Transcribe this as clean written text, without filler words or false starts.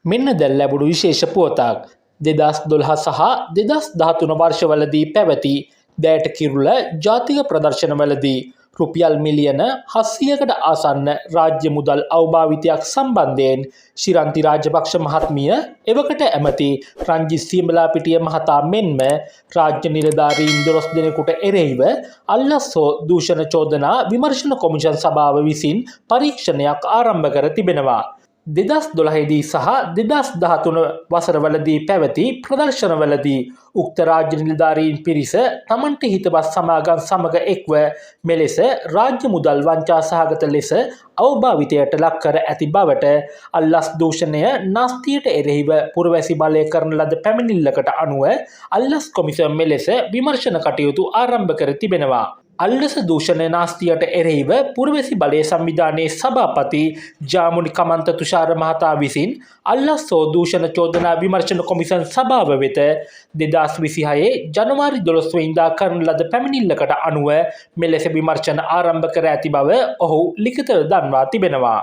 මෙන්න දැන් ලැබුණු විශේෂ පුවතක්. 2012 සහ 2013 වර්ෂවලදී පැවති දෑට කිරුළ ජාතික ප්‍රදර්ශනවලදී රුපියල් මිලියන 700කට ආසන්න රාජ්‍ය මුදල් අවභාවිතයක් සම්බන්ධයෙන් ශිරන්ති රාජපක්ෂ මහත්මිය, එවකට ඇමති රංජිත් සියඹලාපිටිය මහතා මෙන්ම රාජ්‍ය නිලධාරීන් 12 දෙනෙකුට එරෙහිව අල්ලස් හෝ දූෂණ චෝදනා විමර්ශන කොමිෂන් සභාව විසින් පරීක්ෂණයක් ආරම්භ කර තිබෙනවා. 2012දී සහ 2013 වසරවලදී පැවති ප්‍රදර්ශනවලදී උක්ත රාජ්‍ය නිලධාරීන් පිරිස තමන්ට හිතවත් සමාගම් සමග එක්ව මෙලෙස රාජ්‍ය මුදල් වංචා සහගත ලෙස අවභාවිතයට ලක් කර ඇති බවට අල්ලස් දූෂණය නාස්තියට එරෙහිව පුරවැසි බලය කරන ලද පැමිණිල්ලකට අනුව අල්ලස් කොමිසම මෙලෙස විමර්ශන කටයුතු ආරම්භ කර තිබෙනවා. අල්ලස දූෂණ නාස්තියට එරෙහිව පුරවැසි බලය සංවිධානයේ සභාපති ජාමුනි කමන්ත තුෂාර මහතා විසින් අල්ලස් හෝ දූෂණ චෝදනා විමර්ශන කොමිසම් සභාව වෙත 2026 ජනවාරි 12 වෙනිදා කරන ලද පැමිණිල්ලකට අනුව මෙලෙස විමර්ශන ආරම්භ කර ඇති බව ඔහු ලිඛිතව දන්වා තිබෙනවා.